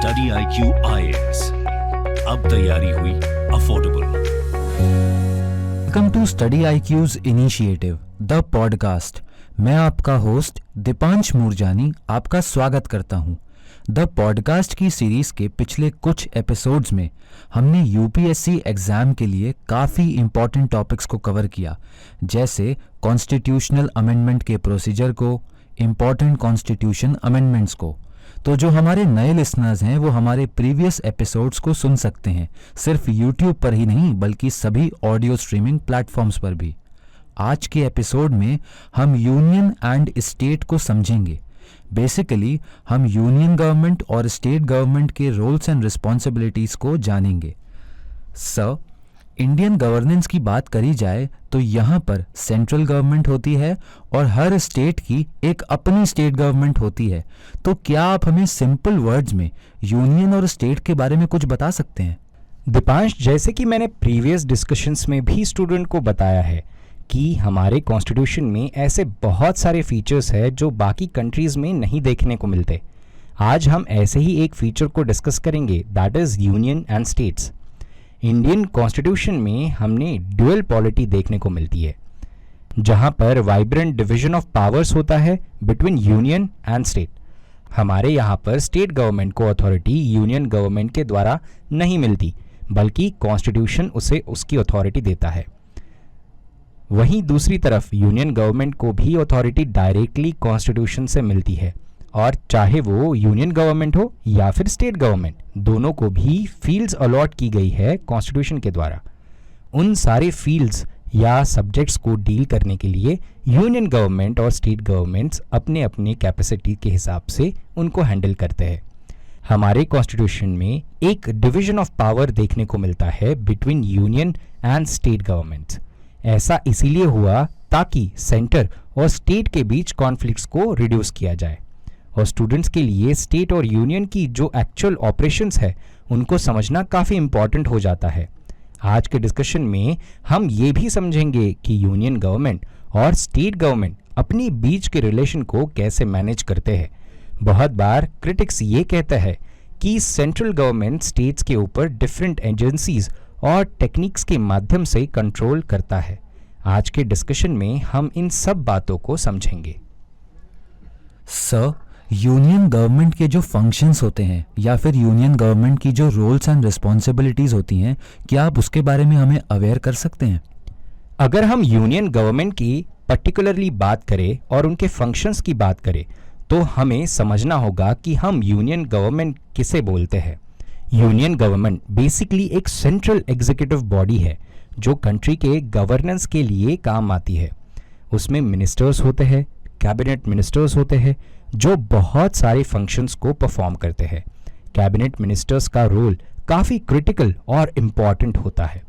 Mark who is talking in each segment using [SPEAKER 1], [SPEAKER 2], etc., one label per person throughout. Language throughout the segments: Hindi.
[SPEAKER 1] स्टडी IQ IAS, अब तैयारी हुई affordable.
[SPEAKER 2] Welcome to study IQ's initiative the podcast. मैं आपका होस्ट दीपांश मूरजानी आपका स्वागत करता हूं। द पॉडकास्ट की सीरीज के पिछले कुछ एपिसोड्स में हमने यूपीएससी एग्जाम के लिए काफ़ी इंपॉर्टेंट टॉपिक्स को कवर किया, जैसे कॉन्स्टिट्यूशनल अमेंडमेंट के प्रोसीजर को, इम्पॉर्टेंट कॉन्स्टिट्यूशन अमेंडमेंट्स को। तो जो हमारे नए लिसनर्स हैं वो हमारे प्रीवियस एपिसोड्स को सुन सकते हैं, सिर्फ यूट्यूब पर ही नहीं बल्कि सभी ऑडियो स्ट्रीमिंग प्लेटफॉर्म्स पर भी। आज के एपिसोड में हम यूनियन एंड स्टेट को समझेंगे। बेसिकली हम यूनियन गवर्नमेंट और स्टेट गवर्नमेंट के रोल्स एंड रिस्पॉन्सिबिलिटीज़ को जानेंगे। सर, इंडियन गवर्नेंस की बात करी जाए तो यहाँ पर सेंट्रल गवर्नमेंट होती है और हर स्टेट की एक अपनी स्टेट गवर्नमेंट होती है। तो क्या आप हमें सिंपल वर्ड्स में यूनियन और स्टेट के बारे में कुछ बता सकते हैं?
[SPEAKER 3] दीपांश, जैसे कि मैंने प्रीवियस डिस्कशंस में भी स्टूडेंट को बताया है कि हमारे कॉन्स्टिट्यूशन में ऐसे बहुत सारे फीचर्स हैं जो बाकी कंट्रीज़ में नहीं देखने को मिलते। आज हम ऐसे ही एक फीचर को डिस्कस करेंगे, that is union and states. Indian constitution में हमने ड्यूअल पॉलिटी देखने को मिलती है, जहां पर वाइब्रेंट डिवीजन ऑफ पावर्स होता है बिटवीन यूनियन एंड स्टेट। हमारे यहाँ पर स्टेट गवर्नमेंट को अथॉरिटी यूनियन गवर्नमेंट के द्वारा नहीं मिलती, बल्कि कॉन्स्टिट्यूशन उसे उसकी अथॉरिटी देता है। वहीं दूसरी तरफ यूनियन गवर्नमेंट को भी अथॉरिटी डायरेक्टली कॉन्स्टिट्यूशन से मिलती है, और चाहे वो यूनियन गवर्नमेंट हो या फिर स्टेट गवर्नमेंट, दोनों को भी फील्ड्स अलॉट की गई है कॉन्स्टिट्यूशन के द्वारा। उन सारे फील्ड्स या सब्जेक्ट्स को डील करने के लिए यूनियन गवर्नमेंट और स्टेट गवर्नमेंट्स अपने अपने कैपेसिटी के हिसाब से उनको हैंडल करते हैं। हमारे कॉन्स्टिट्यूशन में एक डिवीजन ऑफ पावर देखने को मिलता है between union and state governments. ऐसा इसीलिए हुआ ताकि सेंटर और स्टेट के बीच कॉन्फ्लिक्ट्स को रिड्यूस किया जाए, और स्टूडेंट्स के लिए स्टेट और यूनियन की जो एक्चुअल ऑपरेशंस है उनको समझना काफ़ी इम्पॉर्टेंट हो जाता है। आज के डिस्कशन में हम ये भी समझेंगे कि यूनियन गवर्नमेंट और स्टेट गवर्नमेंट अपनी बीच के रिलेशन को कैसे मैनेज करते हैं। बहुत बार क्रिटिक्स ये कहते हैं कि सेंट्रल गवर्नमेंट स्टेट्स के ऊपर डिफरेंट एजेंसीज और टेक्निक्स के माध्यम से कंट्रोल करता है। आज के डिस्कशन में हम इन सब बातों को समझेंगे।
[SPEAKER 2] सर, यूनियन गवर्नमेंट के जो फंक्शंस होते हैं या फिर यूनियन गवर्नमेंट की जो रोल्स एंड रिस्पॉन्सिबिलिटीज़ होती हैं, क्या आप उसके बारे में हमें अवेयर कर सकते हैं?
[SPEAKER 3] अगर हम यूनियन गवर्नमेंट की पर्टिकुलरली बात करें और उनके फंक्शंस की बात करें तो हमें समझना होगा कि हम यूनियन गवर्नमेंट किसे बोलते हैं। यूनियन गवर्नमेंट बेसिकली एक सेंट्रल एग्जीक्यूटिव बॉडी है जो कंट्री के गवर्नेंस के लिए काम आती है। उसमें मिनिस्टर्स होते हैं, कैबिनेट मिनिस्टर्स होते हैं जो बहुत सारे फंक्शंस को परफॉर्म करते हैं। कैबिनेट मिनिस्टर्स का रोल काफ़ी क्रिटिकल और इम्पॉर्टेंट होता है।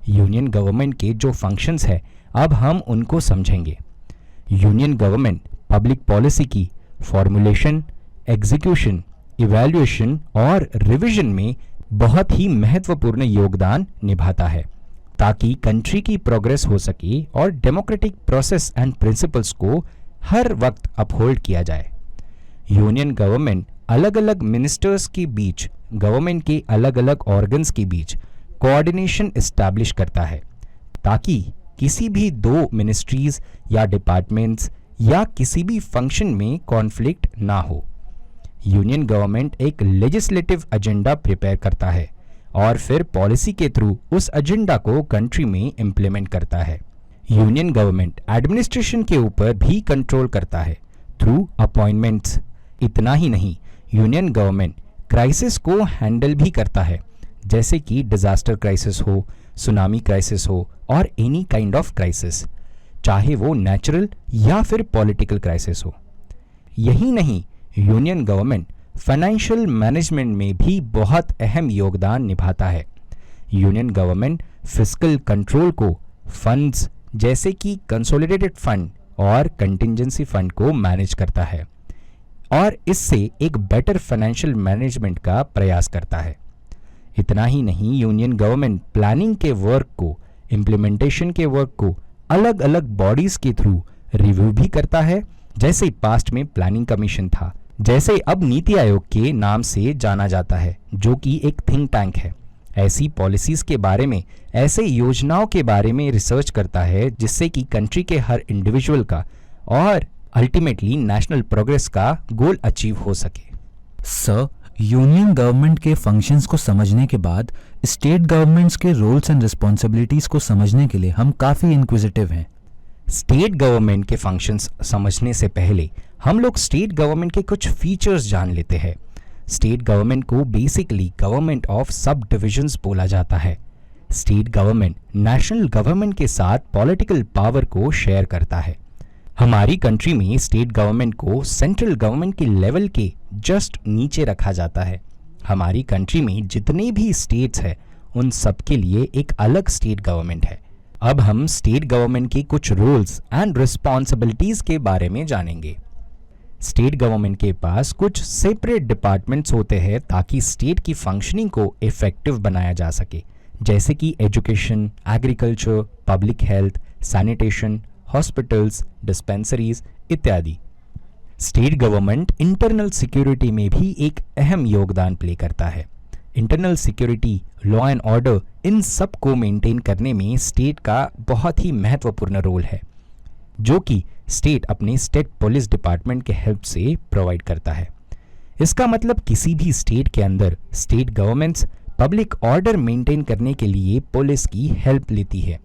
[SPEAKER 3] यूनियन गवर्नमेंट के जो फंक्शंस हैं अब हम उनको समझेंगे। यूनियन गवर्नमेंट पब्लिक पॉलिसी की फॉर्मुलेशन, एग्जीक्यूशन, इवैल्यूएशन और रिवीजन में बहुत ही महत्वपूर्ण योगदान निभाता है ताकि कंट्री की प्रोग्रेस हो सके और डेमोक्रेटिक प्रोसेस एंड प्रिंसिपल्स को हर वक्त अपहोल्ड किया जाए। यूनियन गवर्नमेंट अलग अलग मिनिस्टर्स के बीच, गवर्नमेंट के अलग अलग ऑर्गन्स के बीच कोऑर्डिनेशन इस्टेब्लिश करता है ताकि किसी भी दो मिनिस्ट्रीज या डिपार्टमेंट्स या किसी भी फंक्शन में कॉन्फ्लिक्ट ना हो। यूनियन गवर्नमेंट एक लेजिस्लेटिव एजेंडा प्रिपेयर करता है और फिर पॉलिसी के थ्रू उस एजेंडा को कंट्री में इम्प्लीमेंट करता है। यूनियन गवर्नमेंट एडमिनिस्ट्रेशन के ऊपर भी कंट्रोल करता है थ्रू अपॉइंटमेंट्स। इतना ही नहीं, यूनियन गवर्नमेंट क्राइसिस को हैंडल भी करता है, जैसे कि डिजास्टर क्राइसिस हो, सुनामी क्राइसिस हो और एनी काइंड ऑफ क्राइसिस, चाहे वो नेचुरल या फिर पॉलिटिकल क्राइसिस हो। यही नहीं, यूनियन गवर्नमेंट फाइनेंशियल मैनेजमेंट में भी बहुत अहम योगदान निभाता है। यूनियन गवर्नमेंट फिस्कल कंट्रोल को, फंड्स जैसे कि कंसोलिडेटेड फंड और कंटिंजेंसी फंड को मैनेज करता है और इससे एक बेटर फाइनेंशियल मैनेजमेंट का प्रयास करता है। इतना ही नहीं, यूनियन गवर्नमेंट प्लानिंग के वर्क को, इम्प्लीमेंटेशन के वर्क को अलग अलग बॉडीज के थ्रू रिव्यू भी करता है, जैसे पास्ट में प्लानिंग कमीशन था जैसे अब नीति आयोग के नाम से जाना जाता है, जो कि एक थिंक टैंक है। ऐसी पॉलिसीज के बारे में, ऐसे योजनाओं के बारे में रिसर्च करता है जिससे कि कंट्री के हर इंडिविजुअल का और अल्टीमेटली नेशनल प्रोग्रेस का गोल अचीव हो सके।
[SPEAKER 2] सर, यूनियन गवर्नमेंट के फंक्शंस को समझने के बाद स्टेट गवर्नमेंट्स के रोल्स एंड रिस्पॉन्सिबिलिटीज को समझने के लिए हम काफ़ी इंक्विजिटिव हैं।
[SPEAKER 3] स्टेट गवर्नमेंट के फंक्शंस समझने से पहले हम लोग स्टेट गवर्नमेंट के कुछ फीचर्स जान लेते हैं। स्टेट गवर्नमेंट को बेसिकली गवर्नमेंट ऑफ सब डिविजन्स बोला जाता है। स्टेट गवर्नमेंट नेशनल गवर्नमेंट के साथ पॉलिटिकल पावर को शेयर करता है। हमारी कंट्री में स्टेट गवर्नमेंट को सेंट्रल गवर्नमेंट के लेवल के जस्ट नीचे रखा जाता है। हमारी कंट्री में जितने भी स्टेट्स हैं उन सब के लिए एक अलग स्टेट गवर्नमेंट है। अब हम स्टेट गवर्नमेंट के कुछ रूल्स एंड रिस्पॉन्सिबिलिटीज के बारे में जानेंगे। स्टेट गवर्नमेंट के पास कुछ सेपरेट डिपार्टमेंट्स होते हैं ताकि स्टेट की फंक्शनिंग को इफेक्टिव बनाया जा सके, जैसे कि education, agriculture, public health, sanitation, hospitals, dispensaries इत्यादि। स्टेट गवर्नमेंट इंटरनल सिक्योरिटी में भी एक अहम योगदान प्ले करता है। Internal security, law and order, इन सब को मेंटेन करने में स्टेट का बहुत ही महत्वपूर्ण रोल है, जो कि स्टेट अपने स्टेट पुलिस डिपार्टमेंट के हेल्प से प्रोवाइड करता है। इसका मतलब किसी भी स्टेट के अंदर state governments public order maintain करने के लिए पुलिस की हेल्प लेती है,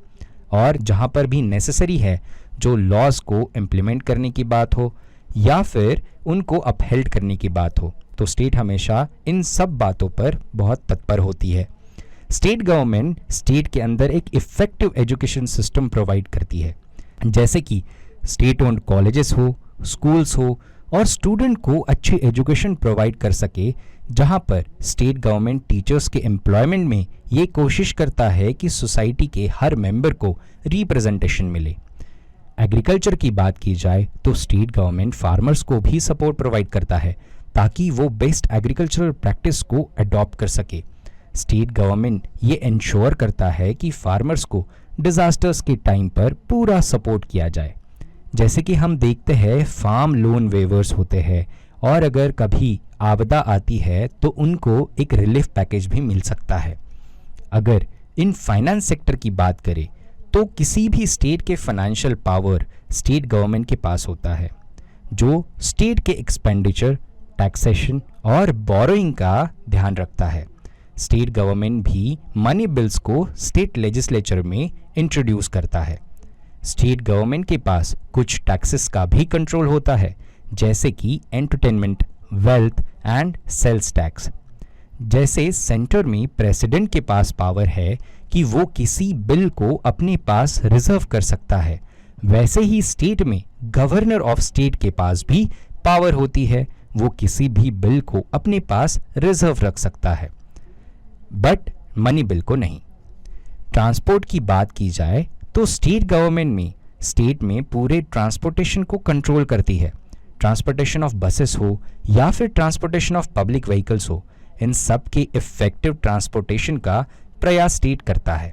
[SPEAKER 3] और जहां पर भी नेसेसरी है, जो लॉज को इम्प्लीमेंट करने की बात हो या फिर उनको अपहेल्ड करने की बात हो, तो स्टेट हमेशा इन सब बातों पर बहुत तत्पर होती है। स्टेट गवर्नमेंट स्टेट के अंदर एक इफेक्टिव एजुकेशन सिस्टम प्रोवाइड करती है, जैसे कि स्टेट ओन्ड कॉलेजेस हो, स्कूल्स हो, और स्टूडेंट को अच्छी एजुकेशन प्रोवाइड कर सके, जहां पर स्टेट गवर्नमेंट टीचर्स के एम्प्लॉयमेंट में ये कोशिश करता है कि सोसाइटी के हर मेंबर को रिप्रेजेंटेशन मिले। एग्रीकल्चर की बात की जाए तो स्टेट गवर्नमेंट फार्मर्स को भी सपोर्ट प्रोवाइड करता है ताकि वो बेस्ट एग्रीकल्चरल प्रैक्टिस को अडॉप्ट कर सके। स्टेट गवर्नमेंट ये इंश्योर करता है कि फार्मर्स को डिजास्टर्स के टाइम पर पूरा सपोर्ट किया जाए। जैसे कि हम देखते हैं फार्म लोन वेवर्स होते हैं, और अगर कभी आपदा आती है तो उनको एक रिलीफ पैकेज भी मिल सकता है। अगर इन फाइनेंस सेक्टर की बात करें तो किसी भी स्टेट के फाइनेंशियल पावर स्टेट गवर्नमेंट के पास होता है, जो स्टेट के एक्सपेंडिचर, टैक्सेशन और बोरोइंग का ध्यान रखता है। स्टेट गवर्नमेंट भी मनी बिल्स को स्टेट लेजिस्लेचर में इंट्रोड्यूस करता है। स्टेट गवर्नमेंट के पास कुछ टैक्सेस का भी कंट्रोल होता है, जैसे कि entertainment, wealth and sales tax. जैसे सेंटर में प्रेसिडेंट के पास पावर है कि वो किसी बिल को अपने पास रिजर्व कर सकता है, वैसे ही स्टेट में गवर्नर ऑफ स्टेट के पास भी पावर होती है, वो किसी भी बिल को अपने पास रिजर्व रख सकता है, बट मनी बिल को नहीं। ट्रांसपोर्ट की बात की जाए तो स्टेट गवर्नमेंट में स्टेट में पूरे ट्रांसपोर्टेशन को कंट्रोल करती है। ट्रांसपोर्टेशन ऑफ बसेस हो या फिर ट्रांसपोर्टेशन ऑफ पब्लिक व्हीकल्स हो, इन सब के इफेक्टिव ट्रांसपोर्टेशन का प्रयास स्टेट करता है।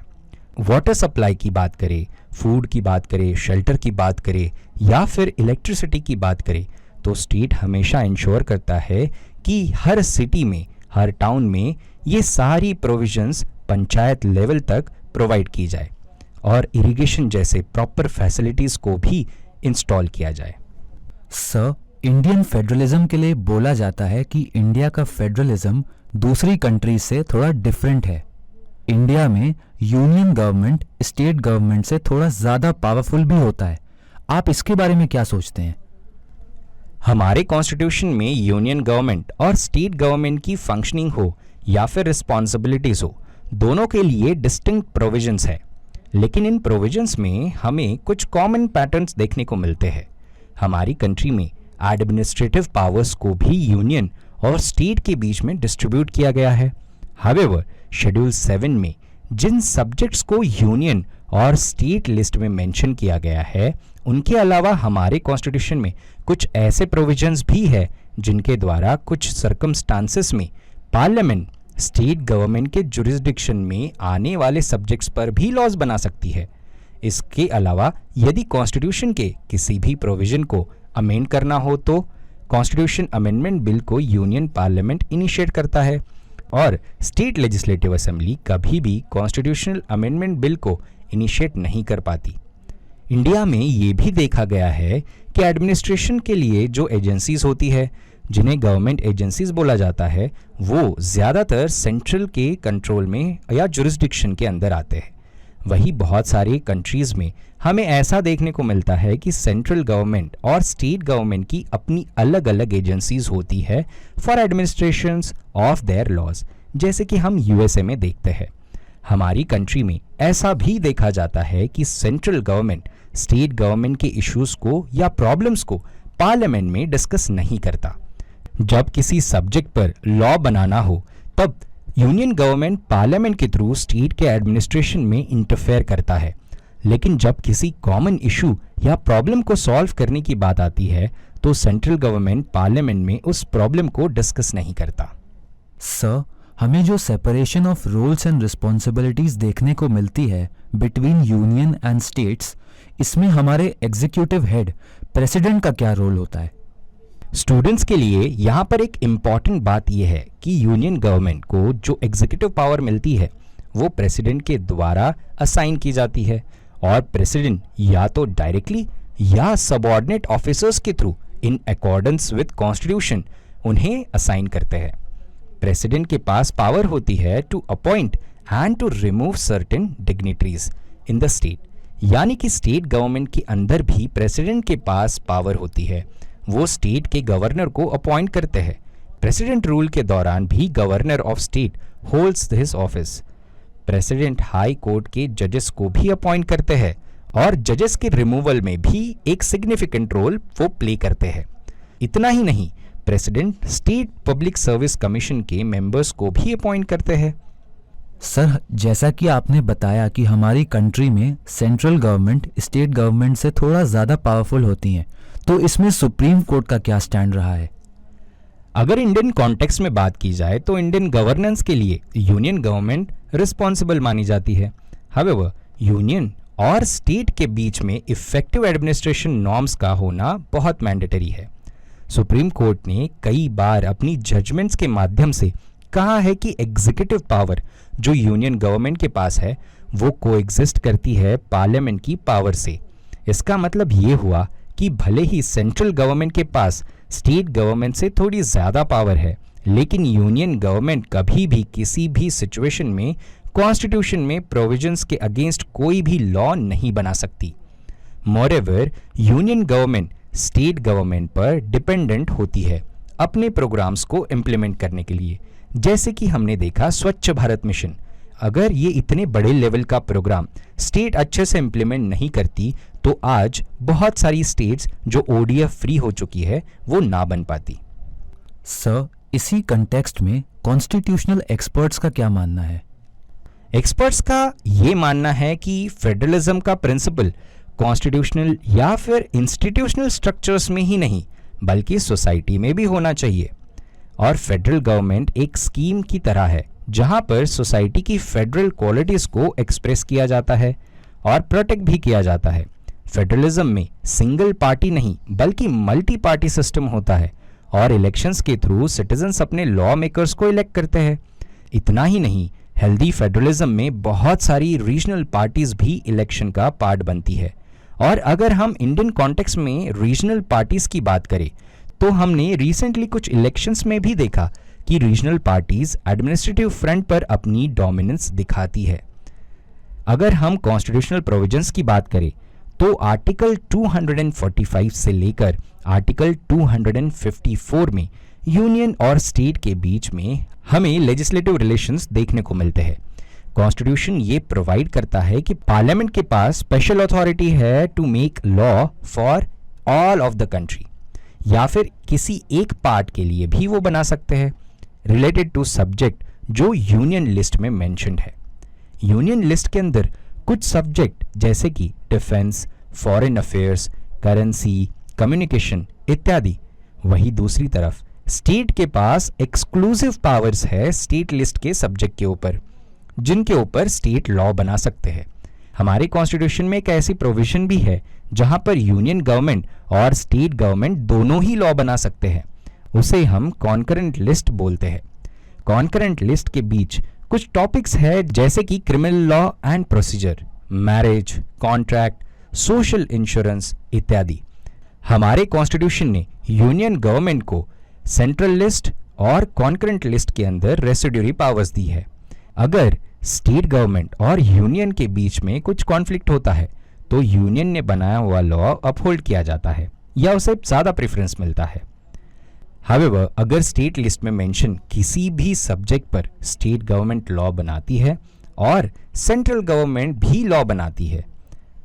[SPEAKER 3] वाटर सप्लाई की बात करें, फूड की बात करें, शेल्टर की बात करें या फिर इलेक्ट्रिसिटी की बात करें, तो स्टेट हमेशा इंश्योर करता है कि हर सिटी में, हर टाउन में ये सारी प्रोविजंस पंचायत लेवल तक प्रोवाइड की जाए और इरिगेशन जैसे प्रॉपर फैसिलिटीज को भी इंस्टॉल किया जाए।
[SPEAKER 2] सर, इंडियन फेडरलिज्म के लिए बोला जाता है कि इंडिया का फेडरलिज्म दूसरी कंट्रीज से थोड़ा डिफरेंट है। इंडिया में यूनियन गवर्नमेंट स्टेट गवर्नमेंट से थोड़ा ज़्यादा पावरफुल भी होता है। आप इसके बारे में क्या सोचते हैं?
[SPEAKER 3] हमारे कॉन्स्टिट्यूशन में यूनियन गवर्नमेंट और स्टेट गवर्नमेंट की फंक्शनिंग हो या फिर रिस्पॉन्सिबिलिटीज हो, दोनों के लिए डिस्टिंक्ट प्रोविजंस है, लेकिन इन प्रोविजंस में हमें कुछ कॉमन पैटर्न्स देखने को मिलते हैं। हमारी कंट्री में एडमिनिस्ट्रेटिव पावर्स को भी यूनियन और स्टेट के बीच में डिस्ट्रीब्यूट किया गया है। हावेवर शेड्यूल 7 में जिन सब्जेक्ट्स को यूनियन और स्टेट लिस्ट में मेंशन किया गया है, उनके अलावा हमारे कॉन्स्टिट्यूशन में कुछ ऐसे प्रोविजंस भी है जिनके द्वारा कुछ सर्कमस्टांसेस में पार्लियामेंट स्टेट गवर्नमेंट के जुरिस्डिक्शन में आने वाले सब्जेक्ट्स पर भी लॉज बना सकती है। इसके अलावा यदि कॉन्स्टिट्यूशन के किसी भी प्रोविजन को अमेंड करना हो तो कॉन्स्टिट्यूशन अमेंडमेंट बिल को यूनियन पार्लियामेंट इनिशिएट करता है और स्टेट लेजिस्लेटिव असेंबली कभी भी कॉन्स्टिट्यूशनल अमेंडमेंट बिल को इनिशिएट नहीं कर पाती। इंडिया में ये भी देखा गया है कि एडमिनिस्ट्रेशन के लिए जो एजेंसीज होती है, जिन्हें गवर्नमेंट एजेंसीज बोला जाता है, वो ज़्यादातर सेंट्रल के कंट्रोल में या जुरिस्डिक्शन के अंदर आते हैं। वही बहुत सारे कंट्रीज़ में हमें ऐसा देखने को मिलता है कि सेंट्रल गवर्नमेंट और स्टेट गवर्नमेंट की अपनी अलग अलग एजेंसीज होती है for administrations of their laws, जैसे कि हम यूएसए में देखते हैं। हमारी कंट्री में ऐसा भी देखा जाता है कि सेंट्रल गवर्नमेंट स्टेट गवर्नमेंट के इश्यूज को या प्रॉब्लम्स को पार्लियामेंट में डिस्कस नहीं करता। जब किसी सब्जेक्ट पर लॉ बनाना हो तब यूनियन गवर्नमेंट पार्लियामेंट के थ्रू स्टेट के एडमिनिस्ट्रेशन में इंटरफेयर करता है, लेकिन जब किसी कॉमन इशू या प्रॉब्लम को सॉल्व करने की बात आती है तो सेंट्रल गवर्नमेंट पार्लियामेंट में उस प्रॉब्लम को डिस्कस नहीं करता।
[SPEAKER 2] सर, हमें जो separation of roles and responsibilities देखने को मिलती है बिटवीन यूनियन एंड स्टेट्स, इसमें हमारे एग्जीक्यूटिव हेड प्रेसिडेंट का क्या रोल होता है?
[SPEAKER 3] स्टूडेंट्स के लिए यहाँ पर एक इम्पॉर्टेंट बात यह है कि यूनियन गवर्नमेंट को जो एग्जीक्यूटिव पावर मिलती है वो प्रेसिडेंट के द्वारा असाइन की जाती है और प्रेसिडेंट या तो डायरेक्टली या सबऑर्डिनेट ऑफिसर्स के through in accordance with constitution उन्हें असाइन करते हैं। प्रेसिडेंट के पास पावर होती है to appoint and to remove certain dignitaries in the state, यानी कि स्टेट गवर्नमेंट के अंदर भी प्रेसिडेंट के पास पावर होती है, वो स्टेट के गवर्नर को अपॉइंट करते हैं। प्रेसिडेंट रूल के दौरान भी governor of state holds his office. President high court के जजेस को भी अपॉइंट करते हैं और जजेस के रिमूवल में भी एक सिग्निफिकेंट रोल वो प्ले करते हैं। इतना ही नहीं, president state public service commission के मेंबर्स को भी अपॉइंट करते हैं।
[SPEAKER 2] सर, जैसा कि आपने बताया कि हमारी कंट्री में सेंट्रल गवर्नमेंट स्टेट गवर्नमेंट से थोड़ा ज़्यादा पावरफुल होती हैं, तो इसमें सुप्रीम कोर्ट का क्या स्टैंड रहा है?
[SPEAKER 3] अगर इंडियन कॉन्टेक्स्ट में बात की जाए तो इंडियन गवर्नेंस के लिए यूनियन गवर्नमेंट रिस्पॉन्सिबल मानी जाती है। हाउएवर, यूनियन और स्टेट के बीच में इफेक्टिव एडमिनिस्ट्रेशन नॉर्म्स का होना बहुत मैंडेटरी है। सुप्रीम कोर्ट ने कई बार अपनी जजमेंट्स के माध्यम से कहा है कि एग्जीक्यूटिव पावर जो यूनियन गवर्नमेंट के पास है वो कोएग्जिस्ट करती है पार्लियामेंट की पावर से। इसका मतलब ये हुआ कि भले ही सेंट्रल गवर्नमेंट के पास स्टेट गवर्नमेंट से थोड़ी ज़्यादा पावर है, लेकिन यूनियन गवर्नमेंट कभी भी किसी भी सिचुएशन में कॉन्स्टिट्यूशन में प्रोविजंस के अगेंस्ट कोई भी लॉ नहीं बना सकती। Moreover, union government state government पर डिपेंडेंट होती है अपने प्रोग्राम्स को इम्प्लीमेंट करने के लिए, जैसे कि हमने देखा स्वच्छ भारत मिशन। अगर ये इतने बड़े लेवल का प्रोग्राम स्टेट अच्छे से इम्प्लीमेंट नहीं करती तो आज बहुत सारी स्टेट्स जो ओडीएफ फ्री हो चुकी है वो ना बन पाती।
[SPEAKER 2] सर, इसी कंटेक्स्ट में कॉन्स्टिट्यूशनल एक्सपर्ट्स का क्या मानना है?
[SPEAKER 3] एक्सपर्ट्स का ये मानना है कि फेडरलिज्म का प्रिंसिपल कॉन्स्टिट्यूशनल या फिर इंस्टीट्यूशनल स्ट्रक्चर्स में ही नहीं बल्कि सोसाइटी में भी होना चाहिए। और फेडरल गवर्नमेंट एक स्कीम की तरह है जहां पर सोसाइटी की फेडरल क्वालिटीज को एक्सप्रेस किया जाता है और प्रोटेक्ट भी किया जाता है। फेडरलिज्म में सिंगल पार्टी नहीं बल्कि मल्टी पार्टी सिस्टम होता है और इलेक्शंस के थ्रू सिटीजन्स अपने लॉ मेकर्स को इलेक्ट करते हैं। इतना ही नहीं, हेल्दी फेडरलिज्म में बहुत सारी रीजनल पार्टीज भी इलेक्शन का पार्ट बनती है। और अगर हम इंडियन कॉन्टेक्स्ट में रीजनल पार्टीज की बात करें तो हमने रिसेंटली कुछ इलेक्शंस में भी देखा कि रीजनल पार्टीज एडमिनिस्ट्रेटिव फ्रंट पर अपनी डोमिनेंस दिखाती है। अगर हम कॉन्स्टिट्यूशनल प्रोविजंस की बात करें तो आर्टिकल 245 से लेकर आर्टिकल 254 में यूनियन और स्टेट के बीच में हमें लेजिस्लेटिव रिलेशंस देखने को मिलते हैं। कॉन्स्टिट्यूशन ये प्रोवाइड करता है कि पार्लियामेंट के पास स्पेशल अथॉरिटी है to make law for all of the country, या फिर किसी एक पार्ट के लिए भी वो बना सकते हैं रिलेटेड टू सब्जेक्ट जो यूनियन लिस्ट में मेंशन्ड है। यूनियन लिस्ट के अंदर कुछ सब्जेक्ट जैसे कि defence, foreign affairs, currency, communication इत्यादि। वही दूसरी तरफ स्टेट के पास एक्सक्लूसिव पावर्स है स्टेट लिस्ट के सब्जेक्ट के ऊपर, जिनके ऊपर स्टेट लॉ बना सकते हैं। हमारे कॉन्स्टिट्यूशन में एक ऐसी प्रोविजन भी है जहां पर यूनियन गवर्नमेंट और स्टेट गवर्नमेंट दोनों ही लॉ बना सकते हैं। उसे हम कॉन्करेंट लिस्ट बोलते हैं। कॉन्करेंट लिस्ट के बीच कुछ टॉपिक्स है जैसे कि criminal law and procedure, marriage, contract, social insurance इत्यादि। हमारे कॉन्स्टिट्यूशन ने यूनियन गवर्नमेंट को सेंट्रल लिस्ट और कॉन्करेंट लिस्ट के अंदर रेसिड्यूरी पावर्स दी है। अगर स्टेट गवर्नमेंट और यूनियन के बीच में कुछ कॉन्फ्लिक्ट होता है तो यूनियन ने बनाया हुआ लॉ अपहोल्ड किया जाता है या उसे ज़्यादा प्रेफरेंस मिलता है। हावेवर, अगर स्टेट लिस्ट में मेंशन किसी भी सब्जेक्ट पर स्टेट गवर्नमेंट लॉ बनाती है और सेंट्रल गवर्नमेंट भी लॉ बनाती है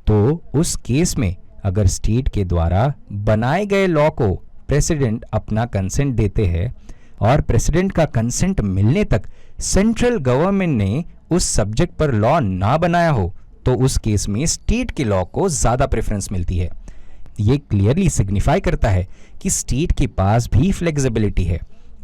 [SPEAKER 3] तो उस केस में अगर स्टेट के द्वारा बनाए गए लॉ को प्रेसिडेंट अपना कंसेंट देते हैं और प्रेसिडेंट का कंसेंट मिलने तक सेंट्रल गवर्नमेंट ने उस सब्जेक्ट पर लॉ ना बनाया हो तो उस केस में स्टेट के लॉ को ज़्यादा प्रेफरेंस मिलती है। ये क्लियरली सिग्निफाई करता है कि स्टेट के पास भी फ्लेक्सिबिलिटी है।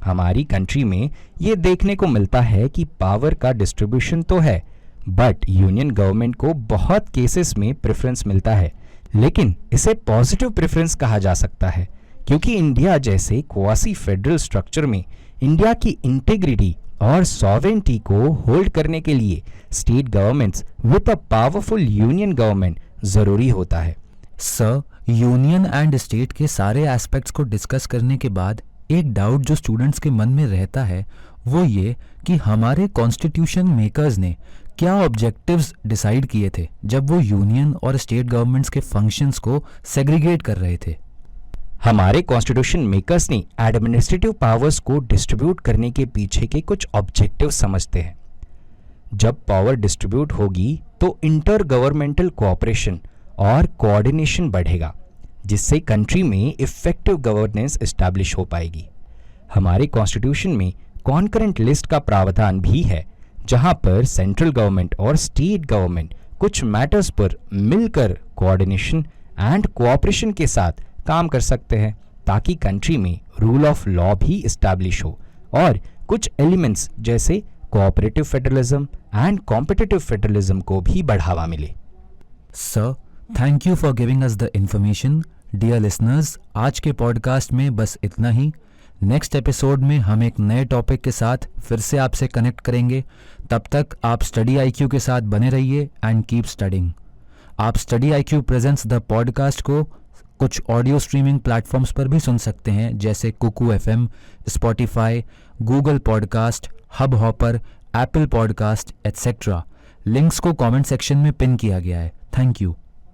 [SPEAKER 3] हमारी कंट्री में ये देखने को मिलता है कि पावर का डिस्ट्रीब्यूशन तो है बट यूनियन गवर्नमेंट को बहुत केसेस में प्रेफरेंस मिलता है, लेकिन इसे पॉजिटिव प्रेफरेंस कहा जा सकता है क्योंकि इंडिया जैसे क्वासी फेडरल स्ट्रक्चर में इंडिया की इंटीग्रिटी और सॉवरेनिटी को होल्ड करने के लिए state governments with a powerful union government जरूरी होता है।
[SPEAKER 2] सर, यूनियन एंड स्टेट के सारे एस्पेक्ट्स को डिस्कस करने के बाद एक डाउट जो स्टूडेंट्स के मन में रहता है वो ये कि हमारे कॉन्स्टिट्यूशन मेकर्स ने क्या ऑब्जेक्टिव्स डिसाइड किए थे जब वो यूनियन और स्टेट गवर्नमेंट्स के फंक्शंस को सेग्रीगेट कर रहे थे।
[SPEAKER 3] हमारे कॉन्स्टिट्यूशन मेकर्स ने एडमिनिस्ट्रेटिव पावर्स को डिस्ट्रीब्यूट करने के पीछे के कुछ ऑब्जेक्टिव समझते हैं। जब पावर डिस्ट्रीब्यूट होगी तो इंटर गवर्नमेंटल कोऑपरेशन और कोऑर्डिनेशन बढ़ेगा जिससे कंट्री में इफेक्टिव गवर्नेंस एस्टैब्लिश हो पाएगी। हमारे कॉन्स्टिट्यूशन में कॉन्करेंट लिस्ट का प्रावधान भी है जहां पर सेंट्रल गवर्नमेंट और स्टेट गवर्नमेंट कुछ मैटर्स पर मिलकर कोऑर्डिनेशन एंड कोऑपरेशन के साथ काम कर सकते हैं ताकि कंट्री में रूल ऑफ लॉ भी इस्टेब्लिश हो और कुछ एलिमेंट्स जैसे cooperative federalism and competitive federalism को भी बढ़ावा मिले।
[SPEAKER 2] Sir, thank you for giving us the information. Dear listeners, आज के पॉडकास्ट में बस इतना ही। नेक्स्ट एपिसोड में हम एक नए टॉपिक के साथ फिर से आपसे कनेक्ट करेंगे। तब तक आप स्टडी आईक्यू के साथ बने रहिए एंड कीप स्टडिंग। आप study IQ presents the podcast को कुछ ऑडियो स्ट्रीमिंग प्लेटफॉर्म्स पर भी सुन सकते हैं जैसे Kuku FM, Spotify, Google podcast, Hubhopper, Apple podcast et cetera. Links को कमेंट सेक्शन में पिन किया गया है। Thank you.